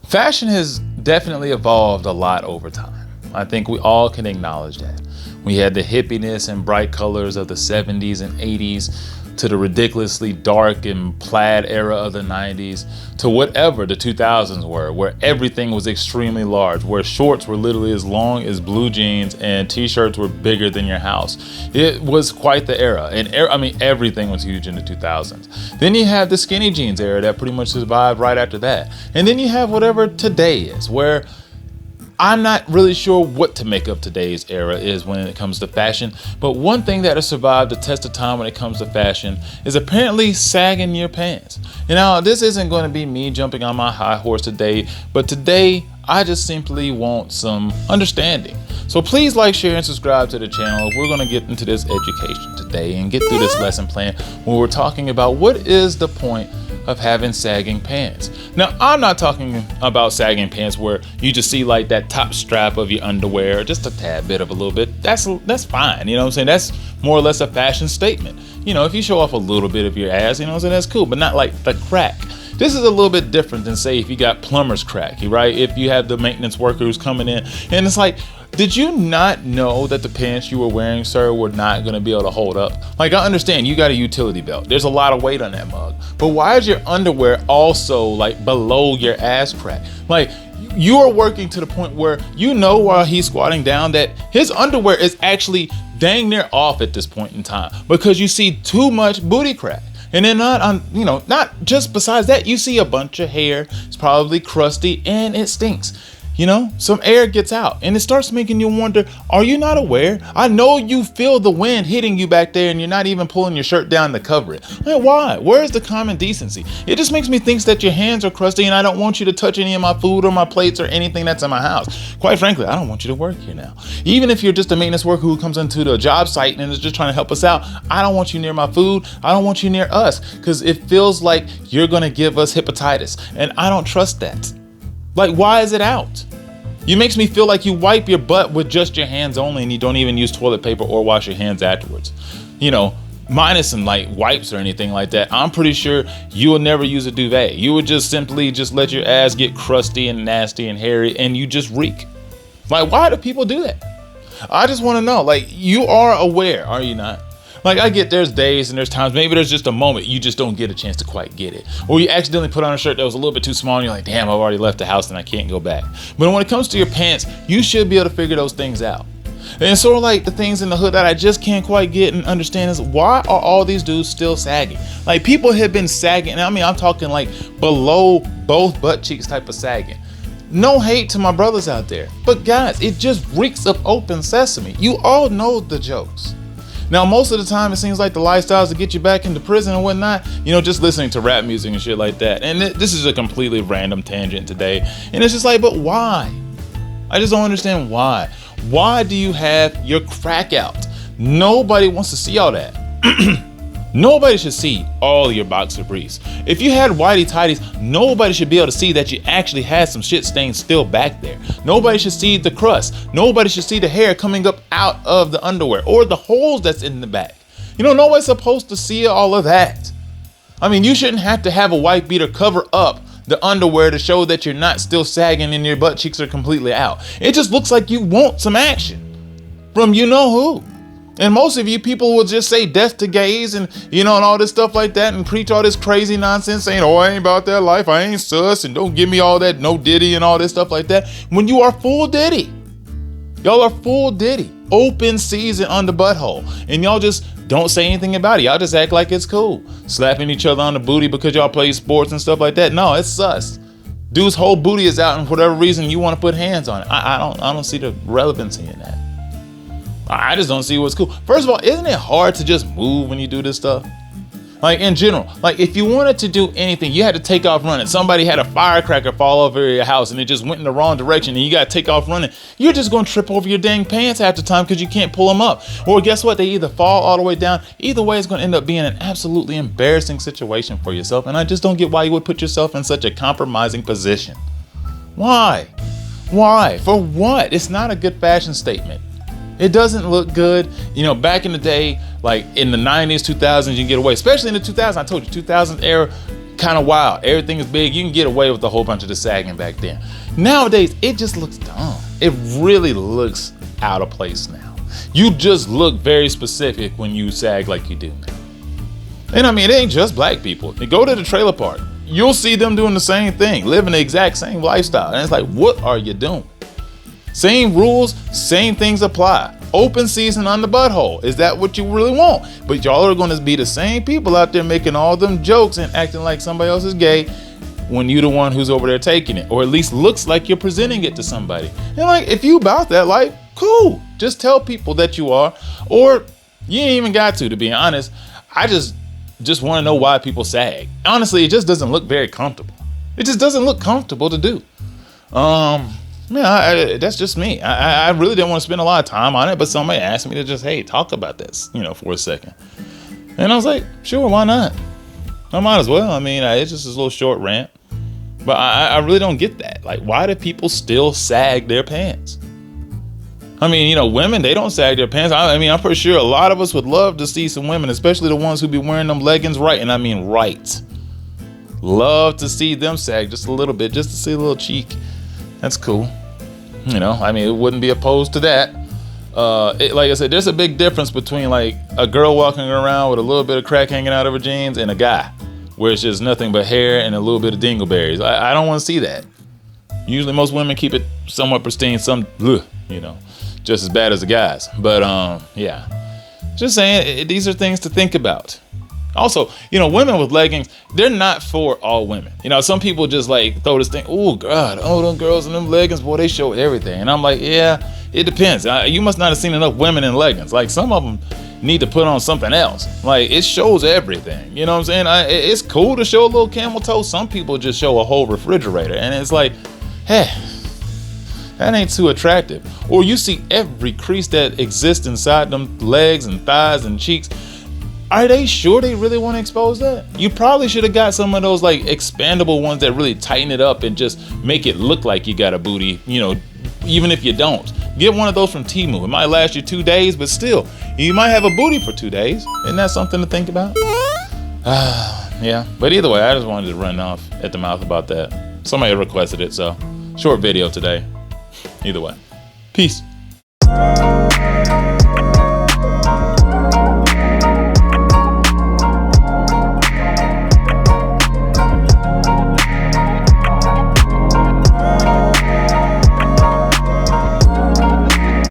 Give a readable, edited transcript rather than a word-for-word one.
Fashion has definitely evolved a lot over time. I think we all can acknowledge that. We had the hippiness and bright colors of the 70s and 80s, to the ridiculously dark and plaid era of the 90s, to whatever the 2000s were, where everything was extremely large, where shorts were literally as long as blue jeans and t-shirts were bigger than your house. It was quite the era, and everything was huge in the 2000s. Then you have the skinny jeans era that pretty much survived right after that. And then you have whatever today is, where I'm not really sure what to make of today's era is when it comes to fashion, but one thing that has survived the test of time when it comes to fashion is apparently sagging your pants. You know, this isn't going to be me jumping on my high horse today, but today I just simply want some understanding. So please like, share, and subscribe to the channel. We're going to get into this education today and get through this lesson plan when we're talking about what is the point of having sagging pants. Now, I'm not talking about sagging pants where you just see like that top strap of your underwear, just a tad bit of a little bit. That's fine, you know what I'm saying? That's more or less a fashion statement. You know, if you show off a little bit of your ass, you know what I'm saying, that's cool, but not like the crack. This is a little bit different than, say, if you got plumber's crack, right? If you have the maintenance worker who's coming in, and it's like, did you not know that the pants you were wearing, sir, were not going to be able to hold up? Like, I understand you got a utility belt. There's a lot of weight on that mug. But why is your underwear also like below your ass crack? Like, you are working to the point where you know while he's squatting down that his underwear is actually dang near off at this point in time because you see too much booty crack. And then not just besides that, you see a bunch of hair. It's probably crusty and it stinks. You know, some air gets out and it starts making you wonder, are you not aware? I know you feel the wind hitting you back there and you're not even pulling your shirt down to cover it. Like, why? Where's the common decency? It just makes me think that your hands are crusty and I don't want you to touch any of my food or my plates or anything that's in my house. Quite frankly, I don't want you to work here now. Even if you're just a maintenance worker who comes into the job site and is just trying to help us out, I don't want you near my food. I don't want you near us because it feels like you're going to give us hepatitis and I don't trust that. Like, why is it out? It makes me feel like you wipe your butt with just your hands only and you don't even use toilet paper or wash your hands afterwards. You know, minus some like wipes or anything like that. I'm pretty sure you will never use a duvet. You would just simply just let your ass get crusty and nasty and hairy and you just reek. Like, why do people do that? I just want to know, like, you are aware, are you not? Like, I get there's days and there's times, maybe there's just a moment you just don't get a chance to quite get it. Or you accidentally put on a shirt that was a little bit too small and you're like, damn, I've already left the house and I can't go back. But when it comes to your pants, you should be able to figure those things out. And sort of like the things in the hood that I just can't quite get and understand is, why are all these dudes still sagging? Like, people have been sagging. I mean, I'm talking like below both butt cheeks type of sagging. No hate to my brothers out there, but guys, it just reeks of open sesame. You all know the jokes. Now, most of the time, it seems like the lifestyles to get you back into prison and whatnot, you know, just listening to rap music and shit like that. And this is a completely random tangent today. And it's just like, but why? I just don't understand why. Why do you have your crack out? Nobody wants to see all that. Nobody should see all your boxer briefs. If you had whitey tighties, nobody should be able to see that you actually had some shit stains still back there. Nobody should see the crust. Nobody should see the hair coming up out of the underwear or the holes that's in the back. You know, nobody's supposed to see all of that. I mean, you shouldn't have to have a white beater cover up the underwear to show that you're not still sagging and your butt cheeks are completely out. It just looks like you want some action from you know who. And most of you people will just say death to gays and, you know, and all this stuff like that and preach all this crazy nonsense saying, oh, I ain't about that life. I ain't sus and don't give me all that no diddy and all this stuff like that. When you are full diddy. Y'all are full diddy. Open season on the butthole. And y'all just don't say anything about it. Y'all just act like it's cool. Slapping each other on the booty because y'all play sports and stuff like that. No, it's sus. Dude's whole booty is out and for whatever reason you want to put hands on it. I don't see the relevancy in that. I just don't see what's cool. First of all, isn't it hard to just move when you do this stuff? Like, in general, like if you wanted to do anything, you had to take off running. Somebody had a firecracker fall over your house and it just went in the wrong direction and you got to take off running. You're just going to trip over your dang pants half the time because you can't pull them up. Or guess what? They either fall all the way down. Either way, it's going to end up being an absolutely embarrassing situation for yourself. And I just don't get why you would put yourself in such a compromising position. Why? Why? For what? It's not a good fashion statement. It doesn't look good. You know, back in the day, like in the 90s, 2000s, you can get away. Especially in the 2000s. I told you, 2000s era, kind of wild. Everything is big. You can get away with a whole bunch of the sagging back then. Nowadays, it just looks dumb. It really looks out of place now. You just look very specific when you sag like you do now. And I mean, it ain't just black people. You go to the trailer park, you'll see them doing the same thing, living the exact same lifestyle. And it's like, what are you doing? Same rules, same things apply. Open season on the butthole. Is that what you really want? But y'all are going to be the same people out there making all them jokes and acting like somebody else is gay when you the one who's over there taking it, or at least looks like you're presenting it to somebody. And like, if you about that life, cool. Just tell people that you are, or you ain't even got to be honest. I just want to know why people sag. Honestly, it just doesn't look very comfortable. It just doesn't look comfortable to do. Yeah, that's just me. I really didn't want to spend a lot of time on it, but somebody asked me to just, hey, talk about this, for a second. And I was like, sure, why not? I might as well. I mean, it's just this little short rant. But I really don't get that. Like, why do people still sag their pants? I mean, women, they don't sag their pants. I mean, I'm pretty sure a lot of us would love to see some women, especially the ones who be wearing them leggings right. And I mean, right. Love to see them sag just a little bit, just to see a little cheek. That's cool. I mean, it wouldn't be opposed to that. Like I said, there's a big difference between like a girl walking around with a little bit of crack hanging out of her jeans and a guy where it's just nothing but hair and a little bit of dingleberries. I don't want to see that. Usually most women keep it somewhat pristine, just as bad as the guys. But yeah, just saying, these are things to think about. Also, women with leggings, they're not for all women. Some people just like throw this thing, oh God, them girls in them leggings, boy, they show everything. And I'm like, yeah, it depends. You must not have seen enough women in leggings. Like, some of them need to put on something else. Like, it shows everything. You know what I'm saying? It's cool to show a little camel toe. Some people just show a whole refrigerator. And it's like, hey, that ain't too attractive. Or you see every crease that exists inside them legs and thighs and cheeks. Are they sure they really want to expose that? You probably should have got some of those like expandable ones that really tighten it up and just make it look like you got a booty, even if you don't. Get one of those from Temu. It might last you 2 days, but still, you might have a booty for 2 days. Isn't that something to think about? Yeah, but either way, I just wanted to run off at the mouth about that. Somebody requested it, so short video today. Either way, peace.